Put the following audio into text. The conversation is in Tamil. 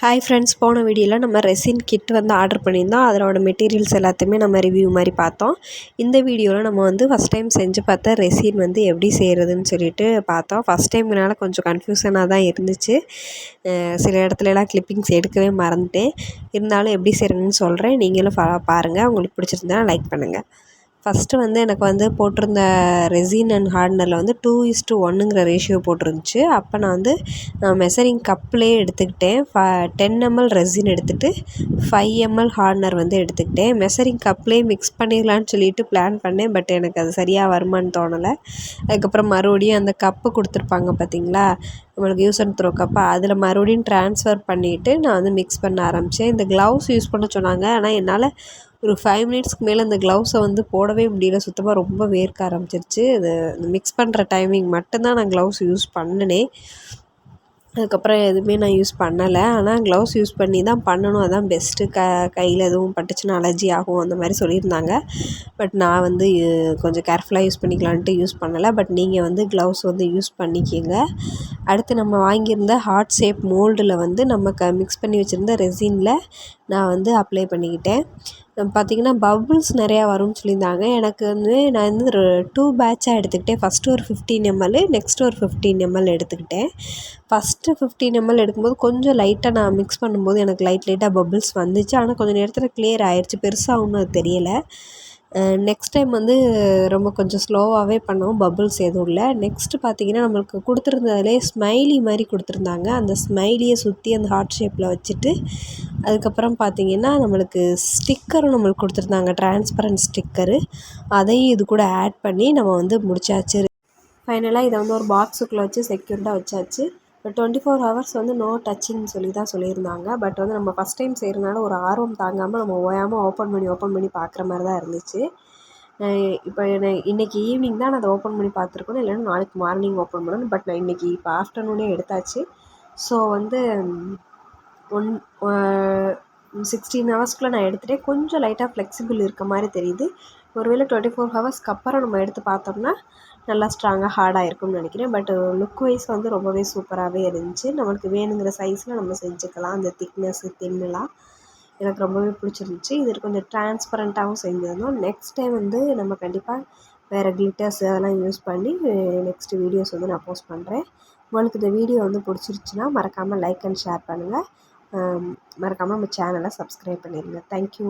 ஹாய் ஃப்ரெண்ட்ஸ், போன வீடியோவில் நம்ம ரெசின் கிட் வந்து ஆர்டர் பண்ணியிருந்தோம். அதோட மெட்டீரியல்ஸ் எல்லாத்தையுமே நம்ம ரிவ்யூ மாதிரி பார்த்தோம். இந்த வீடியோவில் நம்ம வந்து ஃபஸ்ட் டைம் செஞ்சு பார்த்தா ரெசின் வந்து எப்படி செய்கிறதுன்னு சொல்லிட்டு பார்த்தோம். ஃபஸ்ட் டைம்னால கொஞ்சம் கன்ஃபியூஷனாக தான் இருந்துச்சு. சில இடத்துலலாம் கிளிப்பிங்ஸ் எடுக்கவே மறந்துட்டேன். இருந்தாலும் எப்படி செய்கிறேன்னு சொல்கிறேன், நீங்களும் பாருங்கள். உங்களுக்கு பிடிச்சிருந்தா லைக் பண்ணுங்கள். ஃபஸ்ட்டு வந்து எனக்கு வந்து போட்டிருந்த ரெசின் அண்ட் ஹார்ட்னரில் வந்து 2:1ங்கிற ரேஷியோ போட்டிருந்துச்சு. அப்போ நான் வந்து மெஷரிங் கப்லேயே எடுத்துக்கிட்டேன். 10 ml ரெசின் எடுத்துகிட்டு 5 ml ஹார்ட்னர் வந்து எடுத்துக்கிட்டேன். மெஷரிங் கப்லேயே மிக்ஸ் பண்ணிடலான்னு சொல்லிட்டு பிளான் பண்ணேன். பட் எனக்கு அது சரியாக வருமானு தோணலை. அதுக்கப்புறம் மறுபடியும் அந்த கப்பு கொடுத்துருப்பாங்க பார்த்தீங்களா, நம்மளுக்கு யூஸ் அண்ட் த்ரோ கப்பு, அதில் மறுபடியும் ட்ரான்ஸ்ஃபர் பண்ணிவிட்டு நான் வந்து மிக்ஸ் பண்ண ஆரம்பித்தேன். இந்த க்ளவுஸ் யூஸ் பண்ண சொன்னாங்க. ஆனால் என்னால் ஒரு 5 மினிட்ஸ்க்கு மேலே அந்த க்ளவுஸை வந்து போடவே முடியல. சுத்தமாக ரொம்ப வேர்க்க ஆரம்பிச்சிருச்சு. அது மிக்ஸ் பண்ணுற டைமிங் மட்டும்தான் நான் க்ளவுஸ் யூஸ் பண்ணினேன். அதுக்கப்புறம் எதுவுமே நான் யூஸ் பண்ணலை. ஆனால் க்ளவுஸ் யூஸ் பண்ணி தான் பண்ணணும், அதான் பெஸ்ட்டு. கையில் எதுவும் பட்டுச்சுன்னா அலர்ஜி ஆகும் அந்த மாதிரி சொல்லியிருந்தாங்க. பட் நான் வந்து கொஞ்சம் கேர்ஃபுல்லாக யூஸ் பண்ணிக்கலான்ட்டு யூஸ் பண்ணலை. பட் நீங்கள் வந்து க்ளவுஸ் வந்து யூஸ் பண்ணிக்கிங்க. அடுத்து நம்ம வாங்கியிருந்த ஹார்ட் ஷேப் மோல்டில் வந்து நம்ம மிக்ஸ் பண்ணி வச்சுருந்த ரெசினில் நான் வந்து அப்ளை பண்ணிக்கிட்டேன். பார்த்திங்கன்னா பபுள்ஸ் நிறையா வரும்னு சொல்லியிருந்தாங்க. எனக்கு வந்து நான் வந்து 2 பேட்சாக எடுத்துக்கிட்டேன். ஃபஸ்ட்டு ஒரு 15 ml, நெக்ஸ்ட்டு ஒரு 15 ml எடுத்துக்கிட்டேன். ஃபஸ்ட்டு 15 ml எடுக்கும்போது கொஞ்சம் லைட்டாக நான் மிக்ஸ் பண்ணும்போது எனக்கு லைட்டாக பபுள்ஸ் வந்துச்சு. ஆனால் கொஞ்சம் நேரத்தில் கிளியர் ஆயிடுச்சு. பெருசாக ஒன்றும் அது தெரியலை. நெக்ஸ்ட் டைம் வந்து ரொம்ப கொஞ்சம் ஸ்லோவாகவே பண்ணோம், பபுள்ஸ் எதுவும் இல்லை. நெக்ஸ்ட்டு பார்த்திங்கன்னா நம்மளுக்கு கொடுத்துருந்ததுலே ஸ்மைலி மாதிரி கொடுத்துருந்தாங்க. அந்த ஸ்மைலியை சுற்றி அந்த ஹார்ட் ஷேப்பில் வச்சுட்டு அதுக்கப்புறம் பார்த்திங்கன்னா நம்மளுக்கு ஸ்டிக்கரும் நம்மளுக்கு கொடுத்துருந்தாங்க, டிரான்ஸ்பரண்ட் ஸ்டிக்கரு. அதையும் இது கூட ஆட் பண்ணி நம்ம வந்து முடிச்சாச்சு. ஃபைனலாக இதை வந்து ஒரு பாக்ஸுக்குள்ளே வச்சு செக்யூர்டாக வச்சாச்சு. இப்போ 24 ஹவர்ஸ் வந்து நோ டச்சின்னு சொல்லி தான் சொல்லியிருந்தாங்க. பட் வந்து நம்ம ஃபஸ்ட் டைம் செய்கிறனால ஒரு ஆர்வம் தாங்காமல் நம்ம ஓயாமல் ஓப்பன் பண்ணி பார்க்குற மாதிரி தான் இருந்துச்சு. இப்போ இன்றைக்கி ஈவினிங் தான் நான் அதை ஓப்பன் பண்ணி பார்த்துருக்கணும், இல்லைன்னா நாளைக்கு மார்னிங் ஓப்பன் பண்ணணும். பட் நான் இன்றைக்கி இப்போ ஆஃப்டர்நூனே எடுத்தாச்சு. ஸோ வந்து 16 ஹவர்ஸ்க்குள்ளே நான் எடுத்துகிட்டேன். கொஞ்சம் லைட்டாக ஃப்ளெக்சிபிள் இருக்க மாதிரி தெரியுது. ஒருவேளை 24 ஹவர்ஸ்க்கு அப்புறம் நம்ம எடுத்து பார்த்தோம்னா நல்லா ஸ்ட்ராங்காக ஹார்டாக இருக்கும்னு நினைக்கிறேன். பட் லுக் வைஸ் வந்து ரொம்பவே சூப்பராகவே இருந்துச்சு. நம்மளுக்கு வேணுங்கிற சைஸில் நம்ம செஞ்சுக்கலாம். அந்த திக்னஸ்ஸு தின்னலாம் எனக்கு ரொம்பவே பிடிச்சிருந்துச்சி. இது கொஞ்சம் டிரான்ஸ்பரண்ட்டாகவும் செஞ்சிருந்தோம். நெக்ஸ்ட் டைம் வந்து நம்ம கண்டிப்பாக வேறு கிளிட்டர்ஸ் அதெல்லாம் யூஸ் பண்ணி நெக்ஸ்ட் வீடியோஸ் வந்து நான் போஸ்ட் பண்ணுறேன். உங்களுக்கு இந்த வீடியோ வந்து பிடிச்சிருச்சுன்னா மறக்காமல் லைக் அண்ட் ஷேர் பண்ணுங்கள். மறக்காமல் நம்ம சேனலை சப்ஸ்கிரைப் பண்ணிடுங்க. தேங்க்யூ.